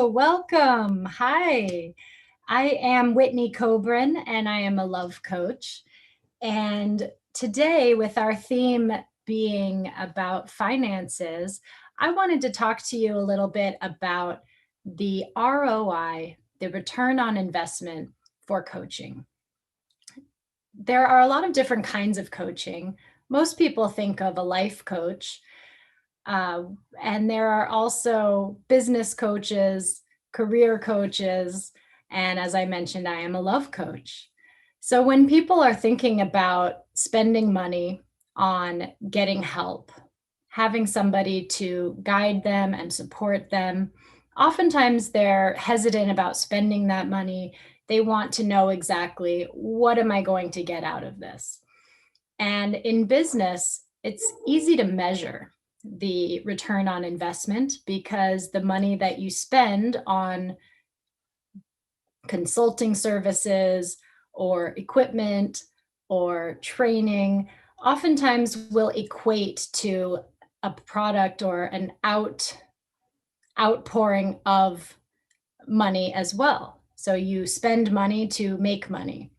Hello, welcome. Hi, I am Whitney Kobrin and I am a love coach. And today, with our theme being about finances, I wanted to talk to you a little bit about the ROI, the return on investment for coaching. There are a lot of different kinds of coaching. Most people think of a life coach, uh, and there are also business coaches, career coaches, and as I mentioned, I am a love coach. So when people are thinking about spending money on getting help, having somebody to guide them and support them, oftentimes they're hesitant about spending that money. They want to know exactly, what am I going to get out of this? And in business, it's easy to measure the return on investment because the money that you spend on consulting services or equipment or training oftentimes will equate to a product or an outpouring of money as well. So you spend money to make money.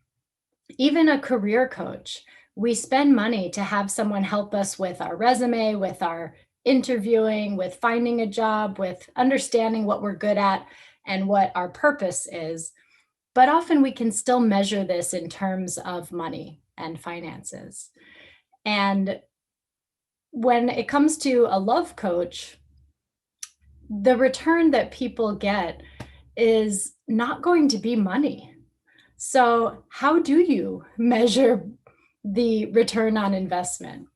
Even a career coach, we spend money to have someone help us with our resume, with our interviewing, with finding a job, with understanding what we're good at and what our purpose is. But often we can still measure this in terms of money and finances. And when it comes to a love coach, the return that people get is not going to be money. So, how do you measure the return on investment?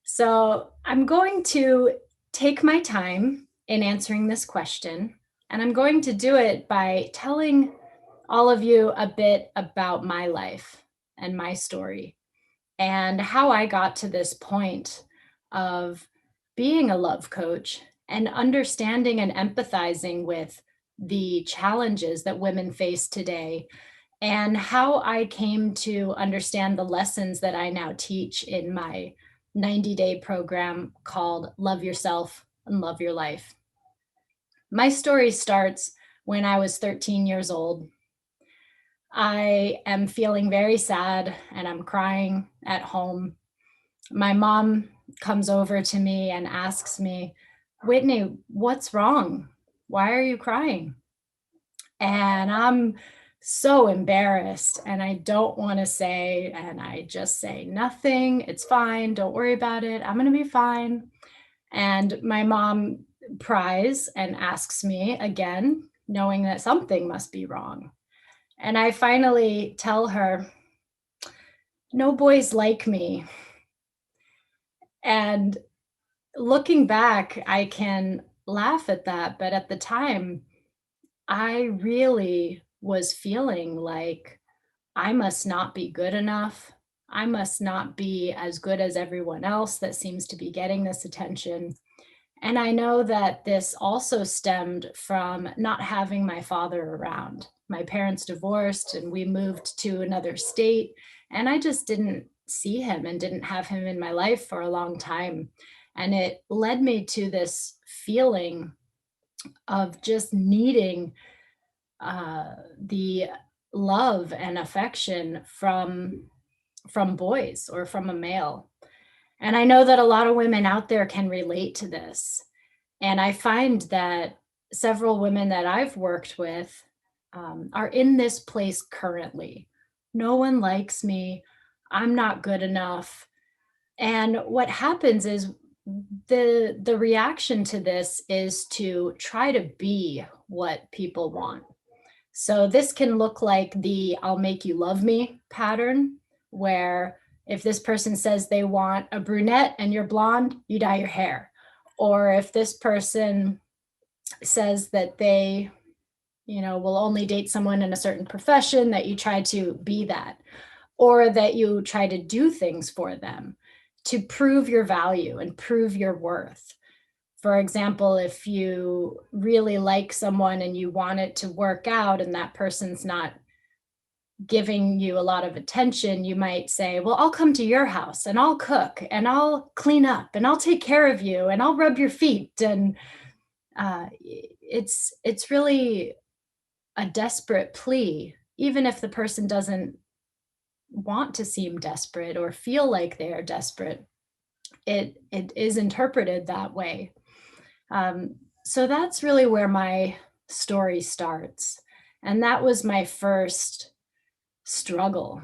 So, I'm going to take my time in answering this question, and I'm going to do it by telling all of you a bit about my life and my story and how I got to this point of being a love coach and understanding and empathizing with the challenges that women face today, and how I came to understand the lessons that I now teach in my 90-day program called Love Yourself and Love Your Life. My story starts when I was 13 years old. I am feeling very sad and I'm crying at home. My mom comes over to me and asks me, "Whitney, what's wrong? Why are you crying?" And I'm so embarrassed and I don't want to say, and I just say, "Nothing, it's fine. Don't worry about it. I'm going to be fine." And my mom pries and asks me again, knowing that something must be wrong. And I finally tell her, "No boys like me." And looking back, I can laugh at that. But at the time, I really was feeling like I must not be good enough. I must not be as good as everyone else that seems to be getting this attention. And I know that this also stemmed from not having my father around. My parents divorced and we moved to another state, and I just didn't see him and didn't have him in my life for a long time. And it led me to this feeling of just needing the love and affection from boys or from a male. And I know that a lot of women out there can relate to this. And I find that several women that I've worked with are in this place currently. No one likes me. I'm not good enough. And what happens is the reaction to this is to try to be what people want. So this can look like the "I'll make you love me" pattern, where if this person says they want a brunette and you're blonde, you dye your hair. Or if this person says that they, will only date someone in a certain profession, that you try to be that, or that you try to do things for them to prove your value and prove your worth. For example, if you really like someone and you want it to work out and that person's not giving you a lot of attention, you might say, "Well, I'll come to your house and I'll cook and I'll clean up and I'll take care of you and I'll rub your feet." And it's really a desperate plea, even if the person doesn't want to seem desperate or feel like they are desperate. It is interpreted that way. So that's really where my story starts, and that was my first struggle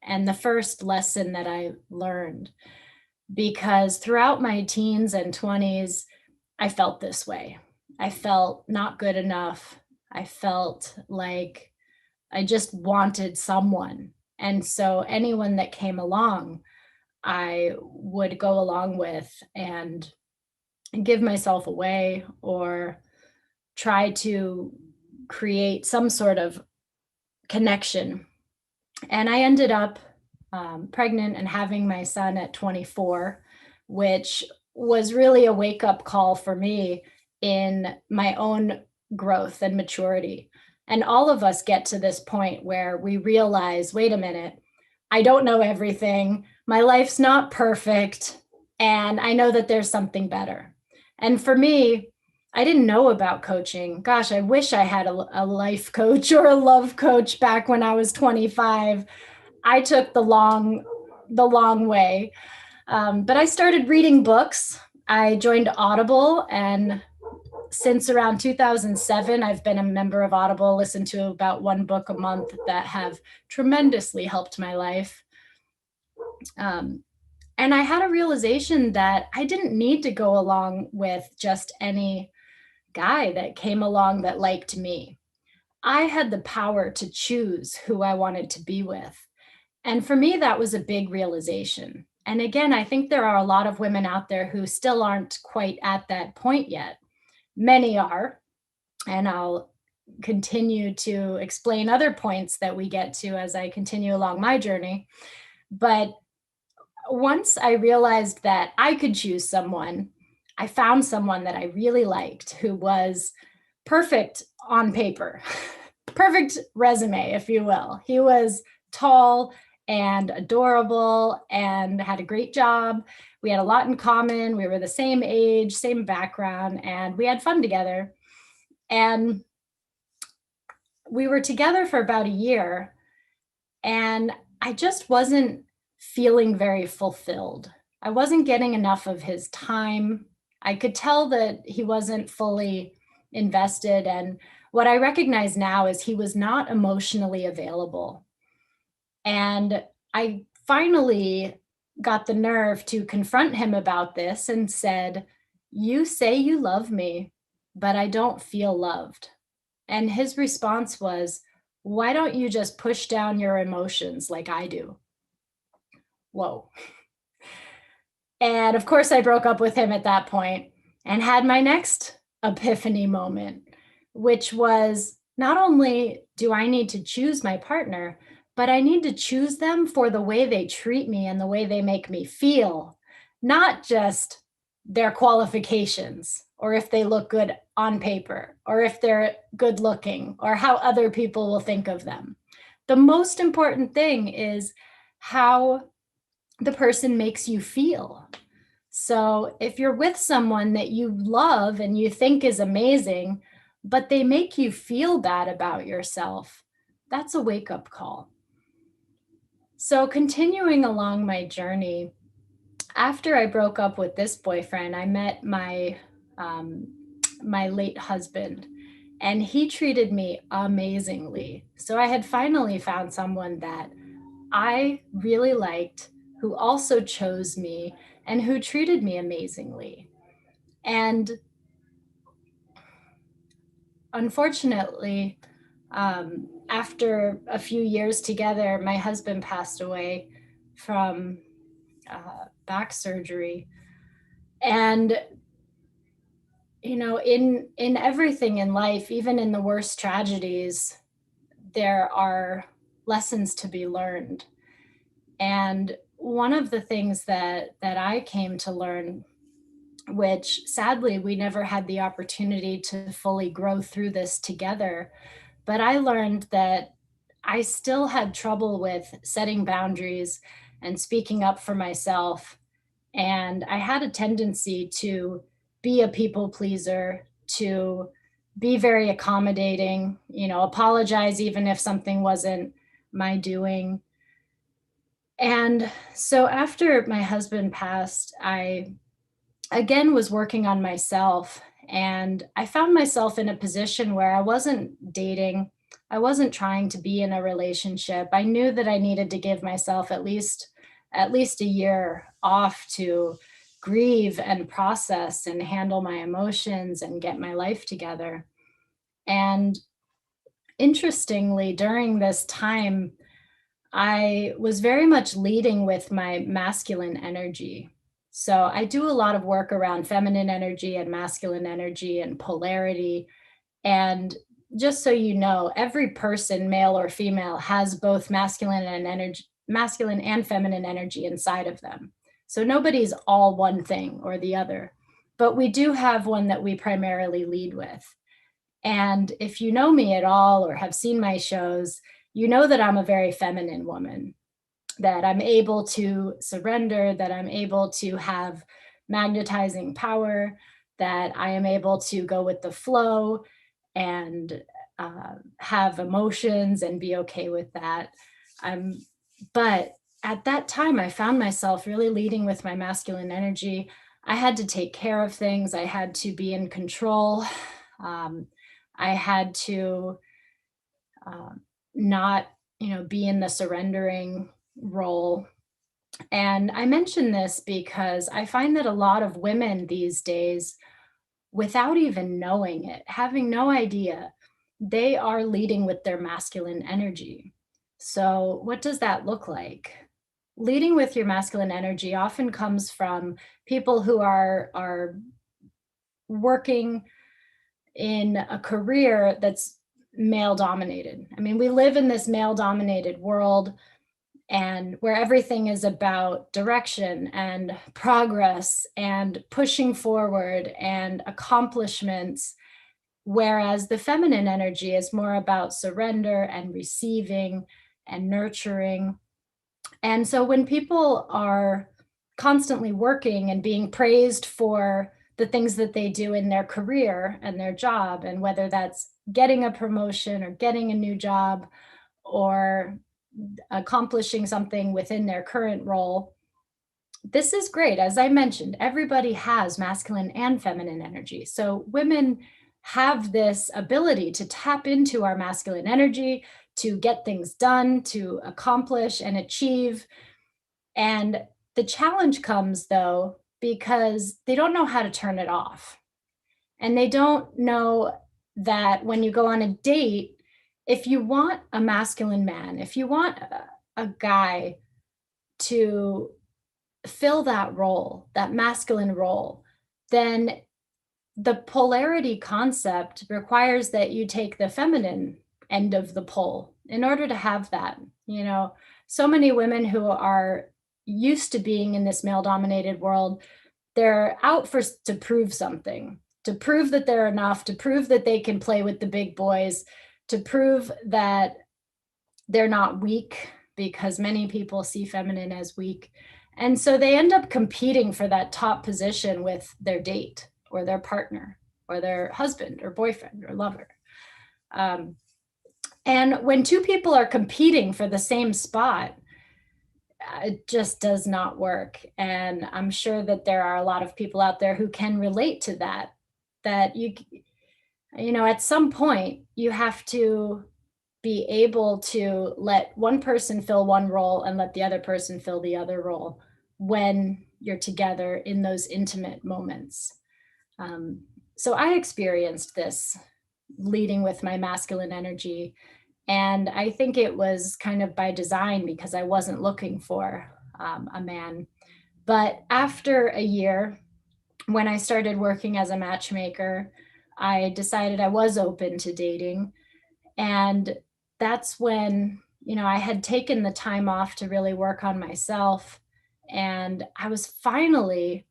and the first lesson that I learned, because throughout my teens and 20s, I felt this way. I felt not good enough. I felt like I just wanted someone. And so anyone that came along, I would go along with and give myself away or try to create some sort of connection. And I ended up pregnant and having my son at 24, which was really a wake up call for me in my own growth and maturity. And all of us get to this point where we realize, wait a minute, I don't know everything. My life's not perfect. And I know that there's something better. And for me, I didn't know about coaching. Gosh, I wish I had a life coach or a love coach back when I was 25. I took the long way. But I started reading books. I joined Audible, and since around 2007, I've been a member of Audible, listened to about one book a month that have tremendously helped my life. Um, and I had a realization that I didn't need to go along with just any guy that came along that liked me. I had the power to choose who I wanted to be with. And for me, that was a big realization. And again, I think there are a lot of women out there who still aren't quite at that point yet. Many are, and I'll continue to explain other points that we get to as I continue along my journey. But once I realized that I could choose someone, I found someone that I really liked who was perfect on paper, perfect resume, if you will. He was tall and adorable and had a great job. We had a lot in common. We were the same age, same background, and we had fun together. And we were together for about a year, and I just wasn't feeling very fulfilled. I wasn't getting enough of his time. I could tell that he wasn't fully invested. And what I recognize now is he was not emotionally available. And I finally got the nerve to confront him about this and said, "You say you love me, but I don't feel loved." And his response was, "Why don't you just push down your emotions like I do?" Whoa. And of course, I broke up with him at that point and had my next epiphany moment, which was, not only do I need to choose my partner, but I need to choose them for the way they treat me and the way they make me feel, not just their qualifications or if they look good on paper or if they're good looking or how other people will think of them. The most important thing is how the person makes you feel. So if you're with someone that you love and you think is amazing, but they make you feel bad about yourself, that's a wake up call. So continuing along my journey, after I broke up with this boyfriend, I met um, my late husband, and he treated me amazingly. So I had finally found someone that I really liked, who also chose me and who treated me amazingly. And unfortunately, after a few years together, my husband passed away from back surgery. And in everything in life, even in the worst tragedies, there are lessons to be learned. And one of the things that I came to learn, which sadly we never had the opportunity to fully grow through this together, but I learned that I still had trouble with setting boundaries and speaking up for myself. And I had a tendency to be a people pleaser, to be very accommodating, apologize even if something wasn't my doing. And so after my husband passed, I again was working on myself, and I found myself in a position where I wasn't dating. I wasn't trying to be in a relationship. I knew that I needed to give myself at least a year off to grieve and process and handle my emotions and get my life together. And interestingly, during this time, I was very much leading with my masculine energy. So I do a lot of work around feminine energy and masculine energy and polarity. And just so you know, every person, male or female, has both masculine and feminine energy inside of them. So nobody's all one thing or the other, but we do have one that we primarily lead with. And if you know me at all or have seen my shows, you know that I'm a very feminine woman, that I'm able to surrender, that I'm able to have magnetizing power, that I am able to go with the flow and have emotions and be okay with that. Um, but at that time, I found myself really leading with my masculine energy. I had to take care of things, I had to be in control. Um, I had to um, not, be in the surrendering role. And I mention this because I find that a lot of women these days, without even knowing it, having no idea, they are leading with their masculine energy. So, what does that look like? Leading with your masculine energy often comes from people who are working in a career that's male dominated. I mean, we live in this male dominated world, and where everything is about direction and progress and pushing forward and accomplishments, whereas the feminine energy is more about surrender and receiving and nurturing. And so when people are constantly working and being praised for the things that they do in their career and their job, and whether that's getting a promotion or getting a new job or accomplishing something within their current role, this is great. As I mentioned, everybody has masculine and feminine energy. So women have this ability to tap into our masculine energy, to get things done, to accomplish and achieve. And the challenge comes, though, because they don't know how to turn it off. And they don't know that when you go on a date, if you want a masculine man, if you want a guy to fill that role, that masculine role, then the polarity concept requires that you take the feminine end of the pole in order to have that. So many women who are used to being in this male dominated world, they're out for to prove something, to prove that they're enough, to prove that they can play with the big boys, to prove that they're not weak, because many people see feminine as weak. And so they end up competing for that top position with their date or their partner or their husband or boyfriend or lover. And when two people are competing for the same spot, it just does not work. And I'm sure that there are a lot of people out there who can relate to that, that at some point you have to be able to let one person fill one role and let the other person fill the other role when you're together in those intimate moments. So I experienced this leading with my masculine energy. And I think it was kind of by design, because I wasn't looking for a man. But after a year, when I started working as a matchmaker, I decided I was open to dating. And that's when, I had taken the time off to really work on myself. And I was finally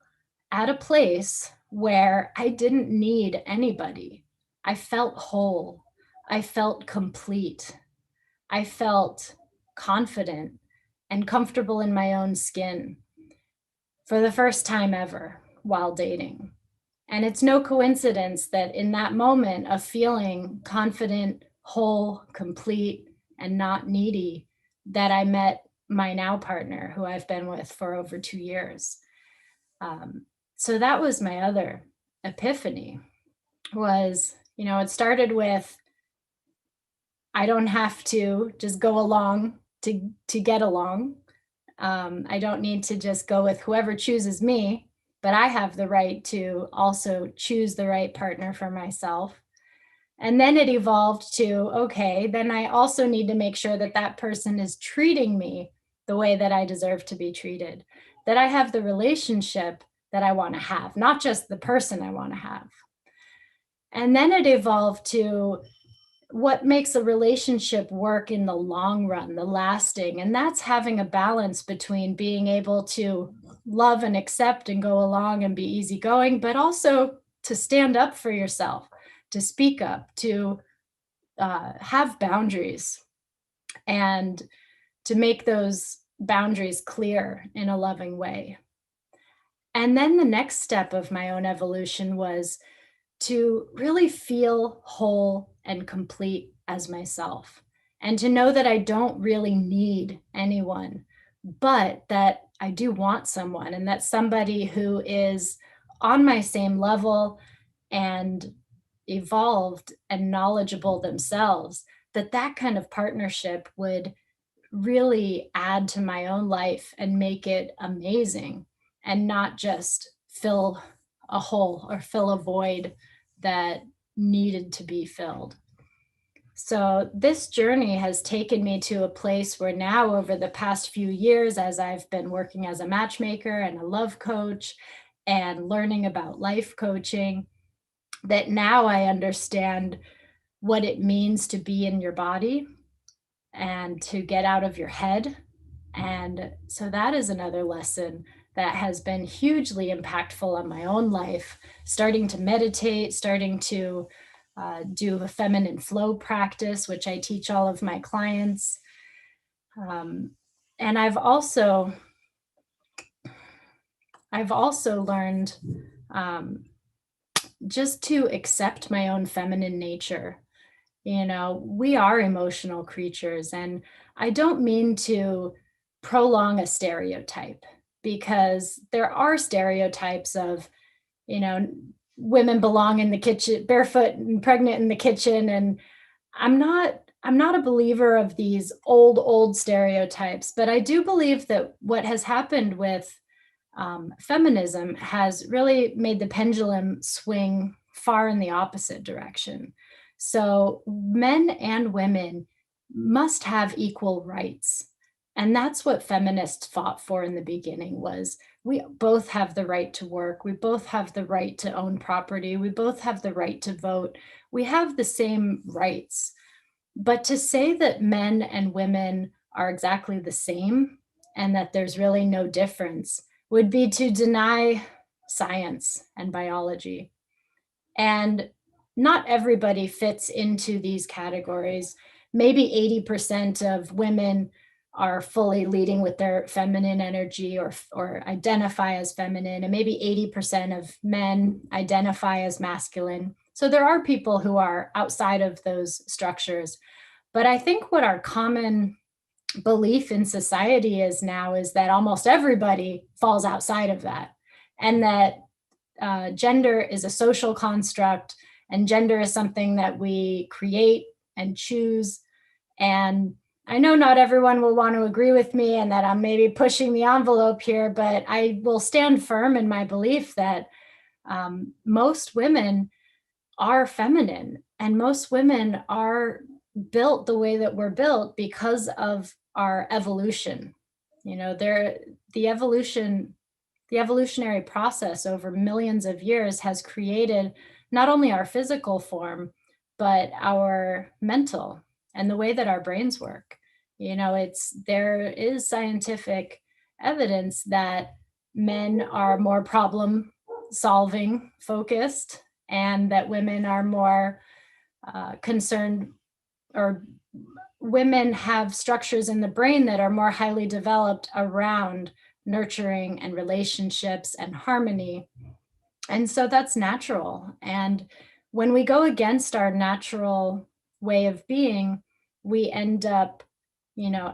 at a place where I didn't need anybody. I felt whole. I felt complete. I felt confident and comfortable in my own skin for the first time ever while dating. And it's no coincidence that in that moment of feeling confident, whole, complete, and not needy, that I met my now partner, who I've been with for over 2 years. Um, so that was my other epiphany was, it started with I don't have to just go along to get along. I don't need to just go with whoever chooses me, but I have the right to also choose the right partner for myself. And then it evolved to, okay, then I also need to make sure that that person is treating me the way that I deserve to be treated, that I have the relationship that I want to have, not just the person I want to have. And then it evolved to what makes a relationship work in the long run, the lasting. And that's having a balance between being able to love and accept and go along and be easygoing, but also to stand up for yourself, to speak up, to have boundaries, and to make those boundaries clear in a loving way. And then the next step of my own evolution was to really feel whole and complete as myself, and to know that I don't really need anyone, but that I do want someone, and that somebody who is on my same level and evolved and knowledgeable themselves, that that kind of partnership would really add to my own life and make it amazing, and not just fill a hole or fill a void that needed to be filled. So this journey has taken me to a place where now, over the past few years, as I've been working as a matchmaker and a love coach and learning about life coaching, that now I understand what it means to be in your body and to get out of your head. And so that is another lesson that has been hugely impactful on my own life, starting to meditate, starting to do a feminine flow practice, which I teach all of my clients. Um, and I've also learned um, just to accept my own feminine nature. We are emotional creatures, and I don't mean to prolong a stereotype, because there are stereotypes of, you know, women belong in the kitchen barefoot and pregnant in the kitchen. And I'm not a believer of these old stereotypes, but I do believe that what has happened with feminism has really made the pendulum swing far in the opposite direction. So men and women must have equal rights. And that's what feminists fought for in the beginning, was we both have the right to work, we both have the right to own property, we both have the right to vote, we have the same rights. But to say that men and women are exactly the same and that there's really no difference would be to deny science and biology. And not everybody fits into these categories. Maybe 80% of women are fully leading with their feminine energy, or identify as feminine, and maybe 80% of men identify as masculine. So there are people who are outside of those structures. But I think what our common belief in society is now is that almost everybody falls outside of that, and that gender is a social construct, and gender is something that we create and choose. And I know not everyone will want to agree with me, and that I'm maybe pushing the envelope here, but I will stand firm in my belief that most women are feminine, and most women are built the way that we're built because of our evolution. There the evolution the evolutionary process over millions of years has created not only our physical form, but our mental, and the way that our brains work. There is scientific evidence that men are more problem solving focused, and that women are more concerned, or women have structures in the brain that are more highly developed around nurturing and relationships and harmony. And so that's natural. And when we go against our natural way of being, we end up,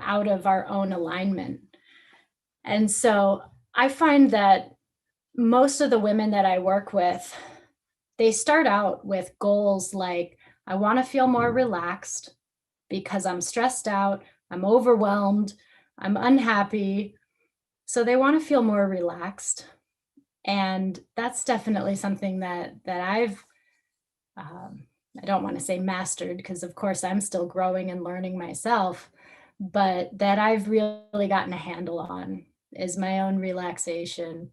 out of our own alignment. And so I find that most of the women that I work with, they start out with goals like, I want to feel more relaxed because I'm stressed out, I'm overwhelmed, I'm unhappy. So they want to feel more relaxed. And that's definitely something that I've um, I don't want to say mastered, because of course I'm still growing and learning myself, but that I've really gotten a handle on is my own relaxation.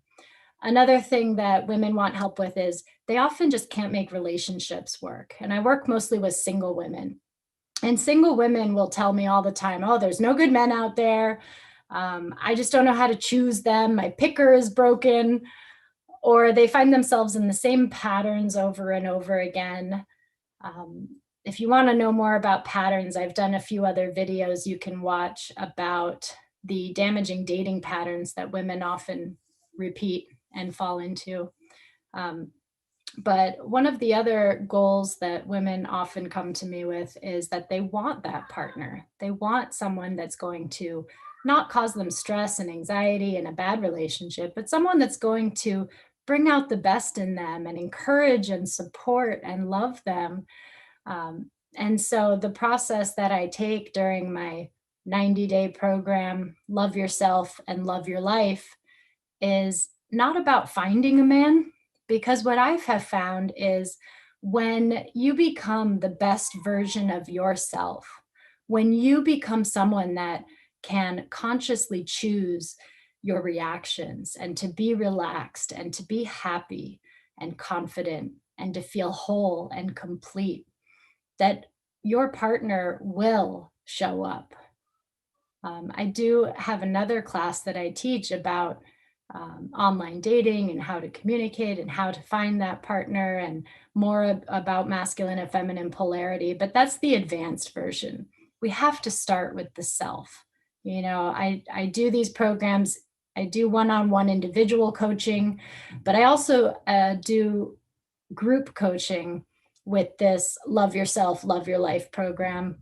Another thing that women want help with is they often just can't make relationships work. And I work mostly with single women. And single women will tell me all the time, oh, there's no good men out there. I just don't know how to choose them. My picker is broken. Or they find themselves in the same patterns over and over again. Um, if you want to know more about patterns, I've done a few other videos you can watch about the damaging dating patterns that women often repeat and fall into. Um, but one of the other goals that women often come to me with is that they want that partner. They want someone that's going to not cause them stress and anxiety in a bad relationship, but someone that's going to bring out the best in them and encourage and support and love them. And so the process that I take during my 90-day program, Love Yourself and Love Your Life, is not about finding a man, because what I have found is when you become the best version of yourself, when you become someone that can consciously choose your reactions and to be relaxed and to be happy and confident and to feel whole and complete, that your partner will show up. I do have another class that I teach about online dating and how to communicate and how to find that partner, and more about masculine and feminine polarity. But that's the advanced version. We have to start with the self. I do these programs. I do one-on-one individual coaching, but I also do group coaching with this Love Yourself, Love Your Life program.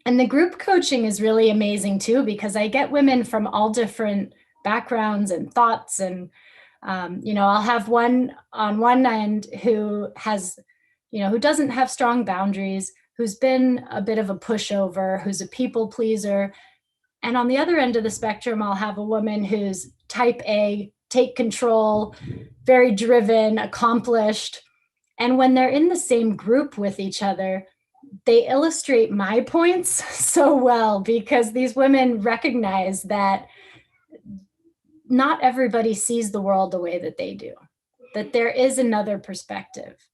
And the group coaching is really amazing too, because I get women from all different backgrounds and thoughts. And, I'll have one on one end who has, who doesn't have strong boundaries, who's been a bit of a pushover, who's a people pleaser. And on the other end of the spectrum, I'll have a woman who's type A, take control, very driven, accomplished. And when they're in the same group with each other, they illustrate my points so well, because these women recognize that not everybody sees the world the way that they do, that there is another perspective,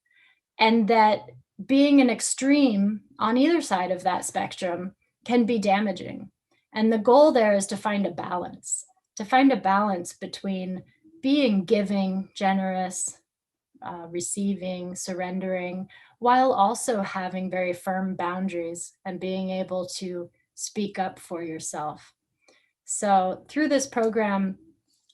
and that being an extreme on either side of that spectrum can be damaging. And the goal there is to find a balance between being giving, generous, receiving, surrendering, while also having very firm boundaries and being able to speak up for yourself. So, through this program,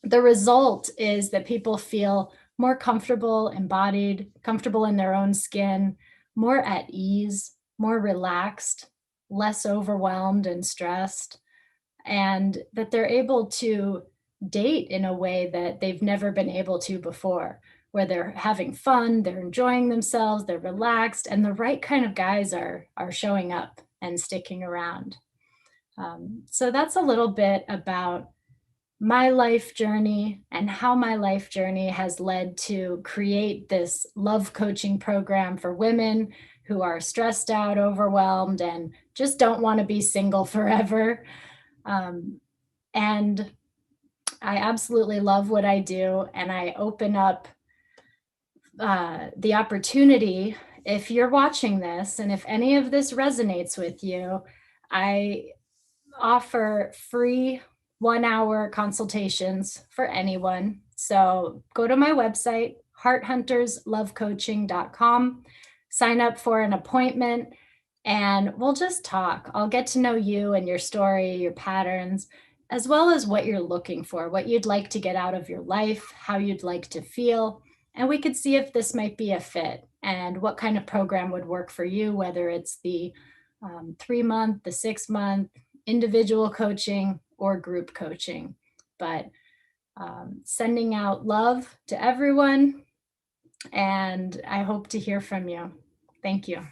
the result is that people feel more comfortable, embodied, comfortable in their own skin, more at ease, more relaxed, less overwhelmed and stressed, and that they're able to date in a way that they've never been able to before, where they're having fun, they're enjoying themselves, they're relaxed, and the right kind of guys are showing up and sticking around. So that's a little bit about my life journey and how my life journey has led to create this love coaching program for women who are stressed out, overwhelmed, and just don't want to be single forever. And I absolutely love what I do, and I open up the opportunity. If you're watching this and if any of this resonates with you, I offer free 1 hour consultations for anyone. So go to my website, hearthunterslovecoaching.com, sign up for an appointment, and we'll just talk. I'll get to know you and your story, your patterns, as well as what you're looking for, what you'd like to get out of your life, how you'd like to feel. and we could see if this might be a fit and what kind of program would work for you, whether it's the 3 month, the 6 month, individual coaching, or group coaching. But sending out love to everyone, and I hope to hear from you. Thank you.